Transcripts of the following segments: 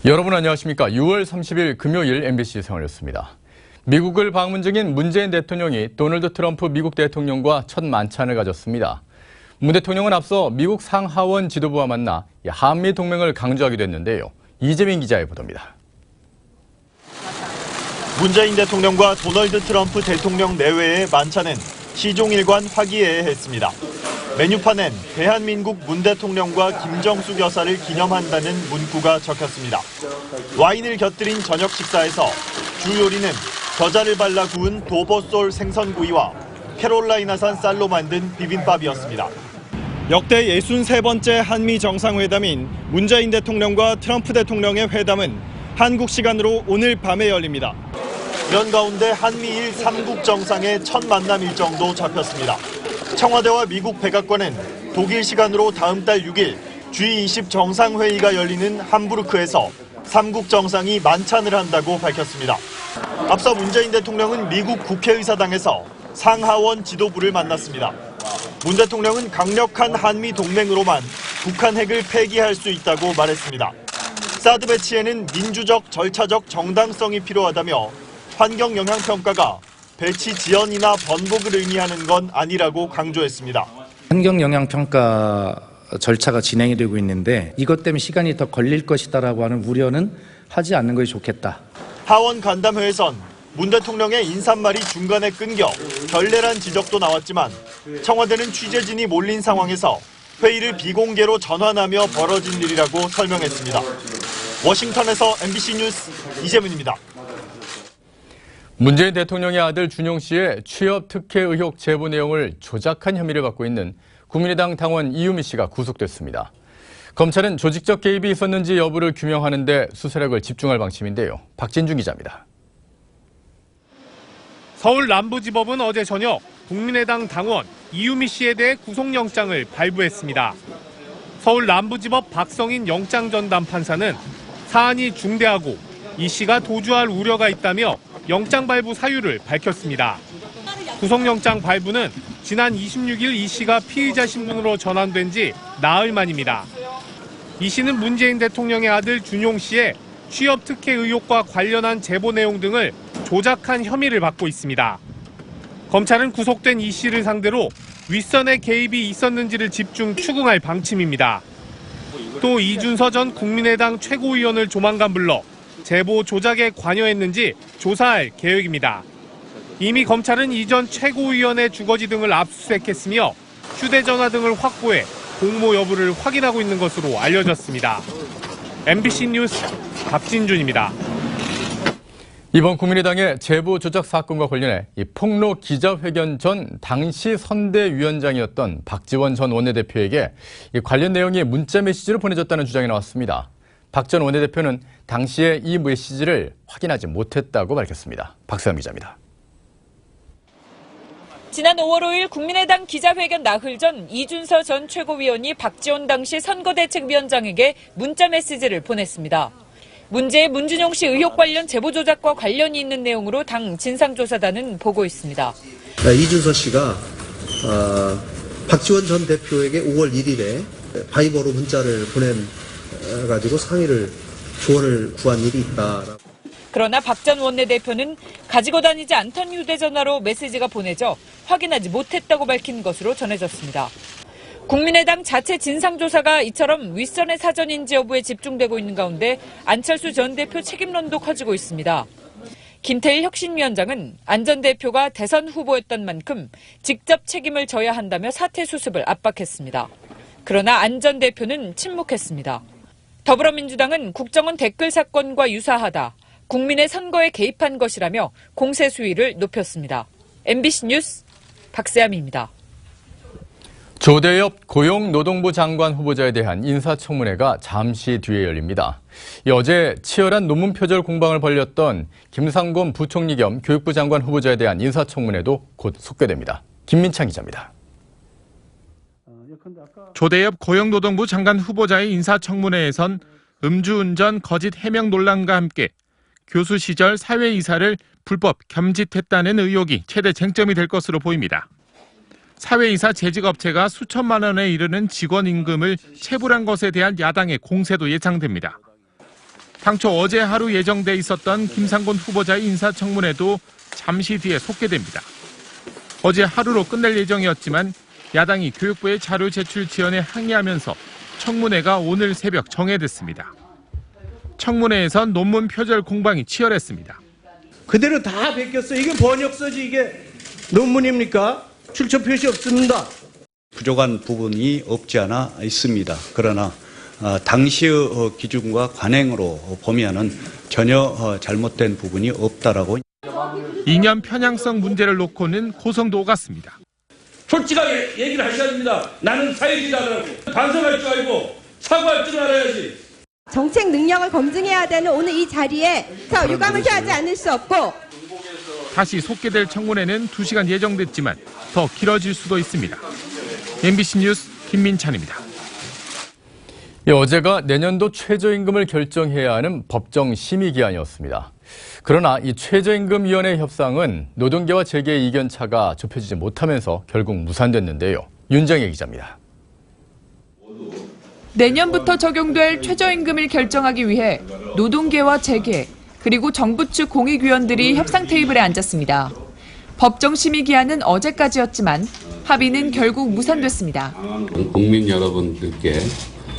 여러분 안녕하십니까? 6월 30일 금요일 MBC 생활뉴스입니다. 미국을 방문 중인 문재인 대통령이 도널드 트럼프 미국 대통령과 첫 만찬을 가졌습니다. 문 대통령은 앞서 미국 상하원 지도부와 만나 한미 동맹을 강조하기도 했는데요. 이재민 기자의 보도입니다. 문재인 대통령과 도널드 트럼프 대통령 내외의 만찬은 시종일관 화기애애했습니다. 메뉴판엔 대한민국 문 대통령과 김정숙 여사를 기념한다는 문구가 적혔습니다. 와인을 곁들인 저녁 식사에서 주 요리는 겨자를 발라 구운 도버솔 생선구이와 캐롤라이나산 쌀로 만든 비빔밥이었습니다. 역대 63번째 한미 정상회담인 문재인 대통령과 트럼프 대통령의 회담은 한국 시간으로 오늘 밤에 열립니다. 이런 가운데 한미일 3국 정상의 첫 만남 일정도 잡혔습니다. 청와대와 미국 백악관은 독일 시간으로 다음 달 6일 G20 정상회의가 열리는 함부르크에서 3국 정상이 만찬을 한다고 밝혔습니다. 앞서 문재인 대통령은 미국 국회의사당에서 상하원 지도부를 만났습니다. 문 대통령은 강력한 한미 동맹으로만 북한 핵을 폐기할 수 있다고 말했습니다. 사드 배치에는 민주적, 절차적 정당성이 필요하다며 환경 영향 평가가 배치 지연이나 번복을 의미하는 건 아니라고 강조했습니다. 환경 영향 평가 절차가 진행이 되고 있는데 이것 때문에 시간이 더 걸릴 것이다라고 하는 우려는 하지 않는 것이 좋겠다. 하원 간담회에선 문 대통령의 인사말이 중간에 끊겨 결례란 지적도 나왔지만 청와대는 취재진이 몰린 상황에서 회의를 비공개로 전환하며 벌어진 일이라고 설명했습니다. 워싱턴에서 MBC 뉴스 이재민입니다. 문재인 대통령의 아들 준용 씨의 취업 특혜 의혹 제보 내용을 조작한 혐의를 받고 있는 국민의당 당원 이유미 씨가 구속됐습니다. 검찰은 조직적 개입이 있었는지 여부를 규명하는 데 수사력을 집중할 방침인데요. 박진중 기자입니다. 서울 남부지법은 어제 저녁 국민의당 당원 이유미 씨에 대해 구속영장을 발부했습니다. 서울 남부지법 박성인 영장전담 판사는 사안이 중대하고 이 씨가 도주할 우려가 있다며 영장 발부 사유를 밝혔습니다. 구속영장 발부는 지난 26일 이 씨가 피의자 신분으로 전환된 지 나흘 만입니다. 이 씨는 문재인 대통령의 아들 준용 씨의 취업 특혜 의혹과 관련한 제보 내용 등을 조작한 혐의를 받고 있습니다. 검찰은 구속된 이 씨를 상대로 윗선의 개입이 있었는지를 집중 추궁할 방침입니다. 또 이준서 전 국민의당 최고위원을 조만간 불러 제보 조작에 관여했는지 조사할 계획입니다. 이미 검찰은 이전 최고위원의 주거지 등을 압수수색했으며 휴대전화 등을 확보해 공모 여부를 확인하고 있는 것으로 알려졌습니다. MBC 뉴스 박진준입니다. 이번 국민의당의 제보 조작 사건과 관련해 폭로 기자회견 전 당시 선대위원장이었던 박지원 전 원내대표에게 관련 내용이 문자 메시지를 보내줬다는 주장이 나왔습니다. 박 전 원내대표는 당시에 이 메시지를 확인하지 못했다고 밝혔습니다. 박세영 기자입니다. 지난 5월 5일 국민의당 기자회견 나흘 전 이준서 전 최고위원이 박지원 당시 선거대책위원장에게 문자 메시지를 보냈습니다. 문제의 문준용 씨 의혹 관련 제보 조작과 관련이 있는 내용으로 당 진상조사단은 보고 있습니다. 이준서 씨가 박지원 전 대표에게 5월 1일에 바이버로 문자를 보내가지고 조언을 구한 일이 있다. 그러나 박 전 원내대표는 가지고 다니지 않던 휴대전화로 메시지가 보내져 확인하지 못했다고 밝힌 것으로 전해졌습니다. 국민의당 자체 진상조사가 이처럼 윗선의 사전인지 여부에 집중되고 있는 가운데 안철수 전 대표 책임론도 커지고 있습니다. 김태일 혁신위원장은 안 전 대표가 대선 후보였던 만큼 직접 책임을 져야 한다며 사퇴 수습을 압박했습니다. 그러나 안 전 대표는 침묵했습니다. 더불어민주당은 국정원 댓글 사건과 유사하다. 국민의 선거에 개입한 것이라며 공세 수위를 높였습니다. MBC 뉴스 박세암입니다. 조대엽 고용노동부 장관 후보자에 대한 인사청문회가 잠시 뒤에 열립니다. 어제 치열한 논문 표절 공방을 벌였던 김상곤 부총리 겸 교육부 장관 후보자에 대한 인사청문회도 곧 속개됩니다. 김민창 기자입니다. 조대엽 고용노동부 장관 후보자의 인사청문회에선 음주운전 거짓 해명 논란과 함께 교수 시절 사회이사를 불법 겸짓했다는 의혹이 최대 쟁점이 될 것으로 보입니다. 사회이사 재직업체가 수천만 원에 이르는 직원 임금을 체불한 것에 대한 야당의 공세도 예상됩니다. 당초 어제 하루 예정돼 있었던 김상곤 후보자의 인사청문회도 잠시 뒤에 속개됩니다. 어제 하루로 끝낼 예정이었지만 야당이 교육부의 자료 제출 지연에 항의하면서 청문회가 오늘 새벽 정해됐습니다. 청문회에선 논문 표절 공방이 치열했습니다. 그대로 다 베꼈어요. 이게 번역서지 이게 논문입니까? 출처 표시 없습니다. 부족한 부분이 없지 않아 있습니다. 그러나 당시의 기준과 관행으로 보면은 전혀 잘못된 부분이 없다라고. 이념 편향성 문제를 놓고는 고성도 오갔습니다. 솔직하게 얘기를 하셔야 됩니다. 나는 사회주의자라고. 반성할 줄 알고 사과할 줄 알아야지. 정책 능력을 검증해야 되는 오늘 이 자리에서 유감을 표하지 않을 수 없고. 다시 속개될 청문회는 2시간 예정됐지만 더 길어질 수도 있습니다. MBC 뉴스 김민찬입니다. 어제가 내년도 최저임금을 결정해야 하는 법정 심의 기한이었습니다. 그러나 이 최저임금위원회 협상은 노동계와 재계의 이견차가 좁혀지지 못하면서 결국 무산됐는데요. 윤정혜 기자입니다. 내년부터 적용될 최저임금을 결정하기 위해 노동계와 재계, 그리고 정부 측 공익위원들이 협상 테이블에 앉았습니다. 법정 심의 기한은 어제까지였지만 합의는 결국 무산됐습니다. 국민 여러분들께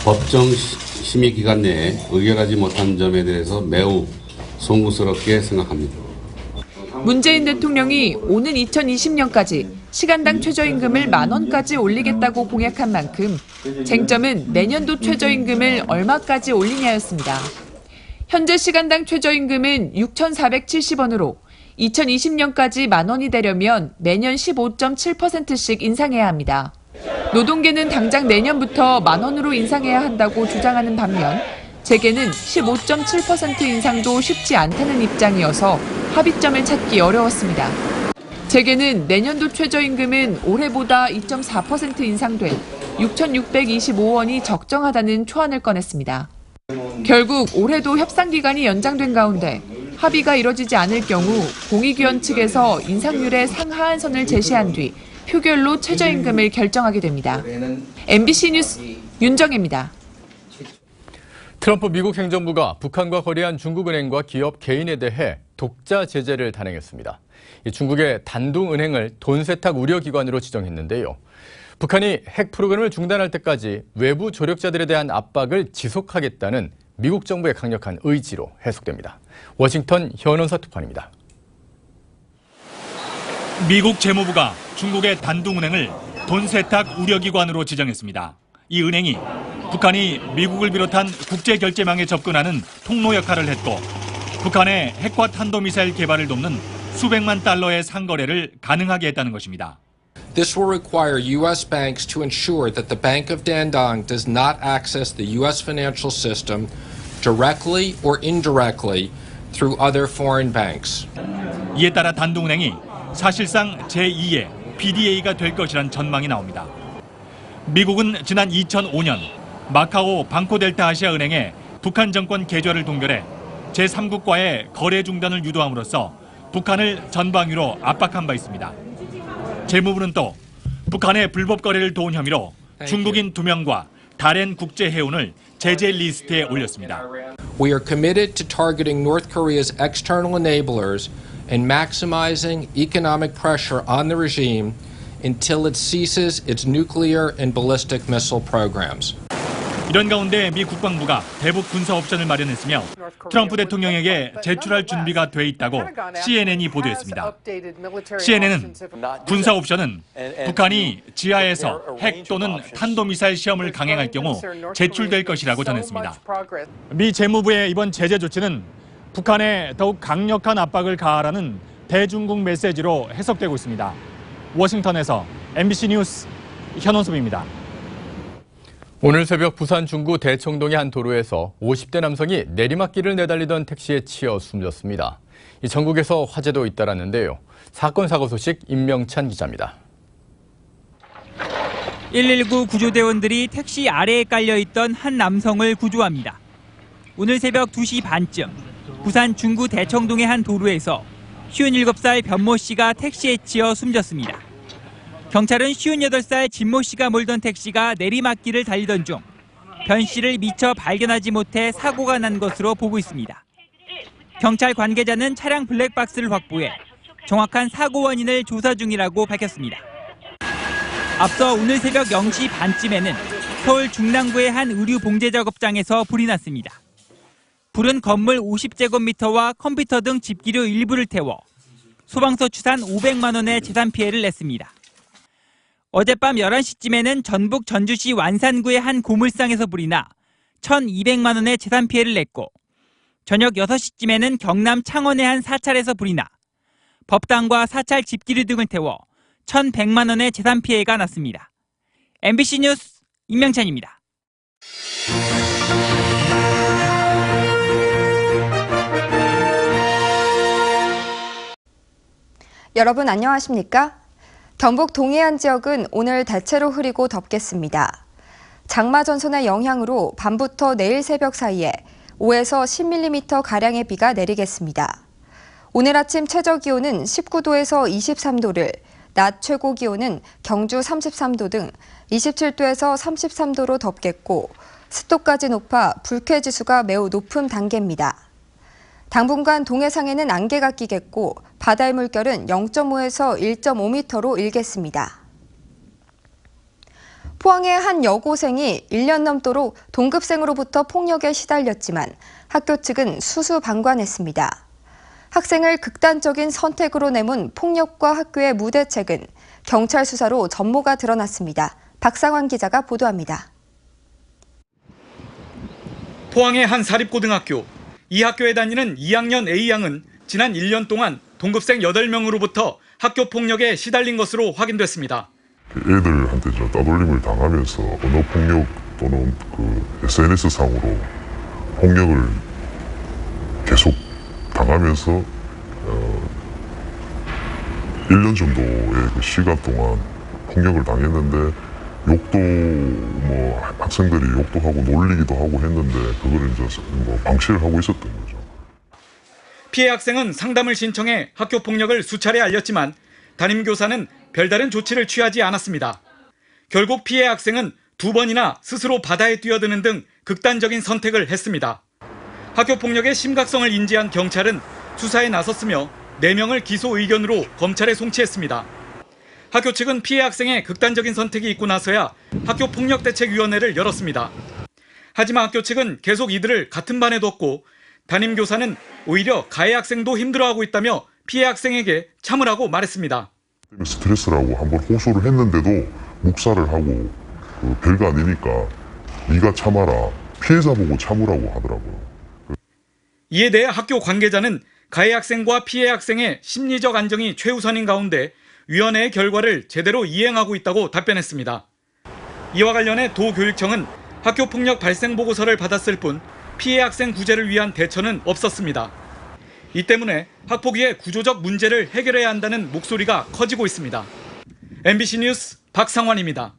법정 심의 기간 내에 의결하지 못한 점에 대해서 매우 송구스럽게 생각합니다. 문재인 대통령이 오는 2020년까지 시간당 최저임금을 10,000원까지 올리겠다고 공약한 만큼 쟁점은 내년도 최저임금을 얼마까지 올리냐였습니다. 현재 시간당 최저임금은 6,470원으로 2020년까지 10,000원이 되려면 매년 15.7%씩 인상해야 합니다. 노동계는 당장 내년부터 10,000원으로 인상해야 한다고 주장하는 반면 재계는 15.7% 인상도 쉽지 않다는 입장이어서 합의점을 찾기 어려웠습니다. 재계는 내년도 최저임금은 올해보다 2.4% 인상된 6,625원이 적정하다는 초안을 꺼냈습니다. 결국 올해도 협상 기간이 연장된 가운데 합의가 이뤄지지 않을 경우 공익위원 측에서 인상률의 상하한선을 제시한 뒤 표결로 최저임금을 결정하게 됩니다. MBC 뉴스 윤정혜입니다. 트럼프 미국 행정부가 북한과 거래한 중국은행과 기업 개인에 대해 독자 제재를 단행했습니다. 중국의 단둥은행을 돈 세탁 우려기관으로 지정했는데요. 북한이 핵 프로그램을 중단할 때까지 외부 조력자들에 대한 압박을 지속하겠다는 미국 정부의 강력한 의지로 해석됩니다. 워싱턴 현원사 특파원입니다. 미국 재무부가 중국의 단둥은행을 돈 세탁 우려기관으로 지정했습니다. 이 은행이 북한이 미국을 비롯한 국제결제망에 접근하는 통로 역할을 했고 북한의 핵과 탄도미사일 개발을 돕는 수백만 달러의 상거래를 가능하게 했다는 것입니다. This will require U.S. banks to ensure that the Bank of Dandong does not access the U.S. financial system directly or indirectly through other foreign banks. 이에 따라 단둥은행이 사실상 제2의 BDA가 될 것이란 전망이 나옵니다. 미국은 지난 2005년 마카오 방코델타 아시아은행에 북한 정권 계좌를 동결해 제3국과의 거래 중단을 유도함으로써 북한을 전방위로 압박한 바 있습니다. 재무부는 또 북한의 불법 거래를 도운 혐의로 중국인 2명과 다른 국제 해운을 제재 리스트에 올렸습니다. We are committed to targeting North Korea's external enablers and maximizing economic pressure on the regime until it ceases its nuclear and ballistic missile programs. 이런 가운데 미 국방부가 대북 군사 옵션을 마련했으며 트럼프 대통령에게 제출할 준비가 돼 있다고 CNN이 보도했습니다. CNN은 군사 옵션은 북한이 지하에서 핵 또는 탄도미사일 시험을 강행할 경우 제출될 것이라고 전했습니다. 미 재무부의 이번 제재 조치는 북한에 더욱 강력한 압박을 가하라는 대중국 메시지로 해석되고 있습니다. 워싱턴에서 MBC 뉴스 현원섭입니다. 오늘 새벽 부산 중구 대청동의 한 도로에서 50대 남성이 내리막길을 내달리던 택시에 치여 숨졌습니다. 전국에서 화제도 잇따랐는데요. 사건 사고 소식 임명찬 기자입니다. 119 구조대원들이 택시 아래에 깔려있던 한 남성을 구조합니다. 오늘 새벽 2시 반쯤 부산 중구 대청동의 한 도로에서 57살 변모 씨가 택시에 치여 숨졌습니다. 경찰은 58살 진모 씨가 몰던 택시가 내리막길을 달리던 중 변 씨를 미처 발견하지 못해 사고가 난 것으로 보고 있습니다. 경찰 관계자는 차량 블랙박스를 확보해 정확한 사고 원인을 조사 중이라고 밝혔습니다. 앞서 오늘 새벽 0시 반쯤에는 서울 중랑구의 한 의류 봉제 작업장에서 불이 났습니다. 불은 건물 50제곱미터와 컴퓨터 등 집기류 일부를 태워 소방서 추산 500만 원의 재산 피해를 냈습니다. 어젯밤 11시쯤에는 전북 전주시 완산구의 한 고물상에서 불이 나 1,200만 원의 재산 피해를 냈고 저녁 6시쯤에는 경남 창원의 한 사찰에서 불이 나 법당과 사찰 집기류 등을 태워 1,100만 원의 재산 피해가 났습니다. MBC 뉴스 임명찬입니다. 여러분 안녕하십니까? 경북 동해안 지역은 오늘 대체로 흐리고 덥겠습니다. 장마 전선의 영향으로 밤부터 내일 새벽 사이에 5에서 10mm가량의 비가 내리겠습니다. 오늘 아침 최저 기온은 19도에서 23도를, 낮 최고 기온은 경주 33도 등 27도에서 33도로 덥겠고 습도까지 높아 불쾌지수가 매우 높은 단계입니다. 당분간 동해상에는 안개가 끼겠고 바다의 물결은 0.5에서 1.5m로 일겠습니다. 포항의 한 여고생이 1년 넘도록 동급생으로부터 폭력에 시달렸지만 학교 측은 수수방관했습니다. 학생을 극단적인 선택으로 내몬 폭력과 학교의 무대책은 경찰 수사로 전모가 드러났습니다. 박상환 기자가 보도합니다. 포항의 한 사립고등학교. 이 학교에 다니는 2학년 A양은 지난 1년 동안 동급생 8명으로부터 학교 폭력에 시달린 것으로 확인됐습니다. 애들한테 따돌림을 당하면서 언어폭력 또는 SNS상으로 폭력을 계속 당하면서 1년 정도의 시간 동안 폭력을 당했는데 욕도 학생들이 욕도 하고 놀리기도 하고 했는데 그걸 이제 방치를 하고 있었던 거죠. 피해 학생은 상담을 신청해 학교 폭력을 수차례 알렸지만 담임교사는 별다른 조치를 취하지 않았습니다. 결국 피해 학생은 2번이나 스스로 바다에 뛰어드는 등 극단적인 선택을 했습니다. 학교 폭력의 심각성을 인지한 경찰은 수사에 나섰으며 4명을 기소 의견으로 검찰에 송치했습니다. 학교 측은 피해 학생의 극단적인 선택이 있고 나서야 학교폭력대책위원회를 열었습니다. 하지만 학교 측은 계속 이들을 같은 반에 뒀고 담임교사는 오히려 가해 학생도 힘들어하고 있다며 피해 학생에게 참으라고 말했습니다. 스트레스라고 한번 호소를 했는데도 묵살을 하고 별거 아니니까 네가 참아라, 피해자 보고 참으라고 하더라고요. 이에 대해 학교 관계자는 가해 학생과 피해 학생의 심리적 안정이 최우선인 가운데 위원회의 결과를 제대로 이행하고 있다고 답변했습니다. 이와 관련해 도교육청은 학교폭력 발생 보고서를 받았을 뿐 피해 학생 구제를 위한 대처는 없었습니다. 이 때문에 학폭위의 구조적 문제를 해결해야 한다는 목소리가 커지고 있습니다. MBC 뉴스 박상환입니다.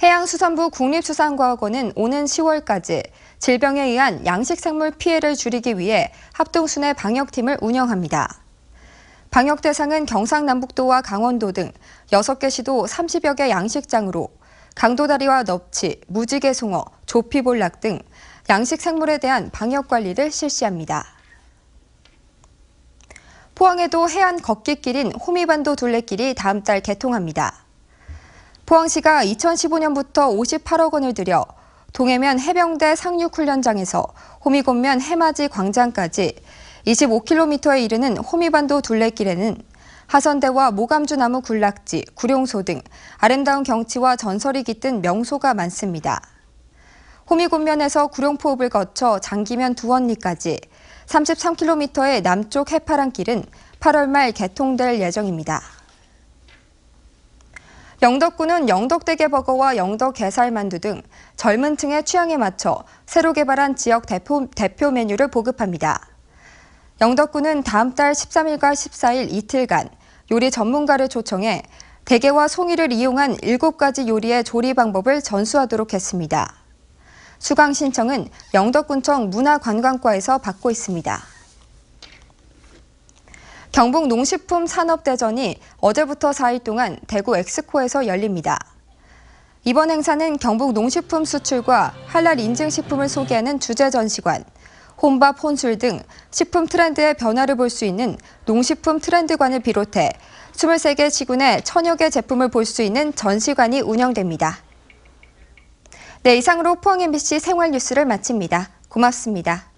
해양수산부 국립수산과학원은 오는 10월까지 질병에 의한 양식생물 피해를 줄이기 위해 합동순회 방역팀을 운영합니다. 방역 대상은 경상남북도와 강원도 등 6개 시도 30여 개 양식장으로 강도다리와 넙치, 무지개송어, 조피볼락 등 양식생물에 대한 방역 관리를 실시합니다. 포항에도 해안 걷기길인 호미반도 둘레길이 다음 달 개통합니다. 포항시가 2015년부터 58억 원을 들여 동해면 해병대 상륙훈련장에서 호미곶면 해맞이 광장까지 25km에 이르는 호미반도 둘레길에는 하선대와 모감주 나무 군락지, 구룡소 등 아름다운 경치와 전설이 깃든 명소가 많습니다. 호미곶면에서 구룡포읍을 거쳐 장기면 두원리까지 33km의 남쪽 해파랑길은 8월 말 개통될 예정입니다. 영덕군은 영덕대게버거와 영덕게살만두 등 젊은 층의 취향에 맞춰 새로 개발한 지역 대표 메뉴를 보급합니다. 영덕군은 다음 달 13일과 14일 이틀간 요리 전문가를 초청해 대게와 송이를 이용한 7가지 요리의 조리 방법을 전수하도록 했습니다. 수강 신청은 영덕군청 문화관광과에서 받고 있습니다. 경북 농식품 산업대전이 어제부터 4일 동안 대구 엑스코에서 열립니다. 이번 행사는 경북 농식품 수출과 할랄 인증식품을 소개하는 주제 전시관, 혼밥, 혼술 등 식품 트렌드의 변화를 볼 수 있는 농식품 트렌드관을 비롯해 23개 시군의 1000여 개 제품을 볼 수 있는 전시관이 운영됩니다. 네, 이상으로 포항 MBC 생활 뉴스를 마칩니다. 고맙습니다.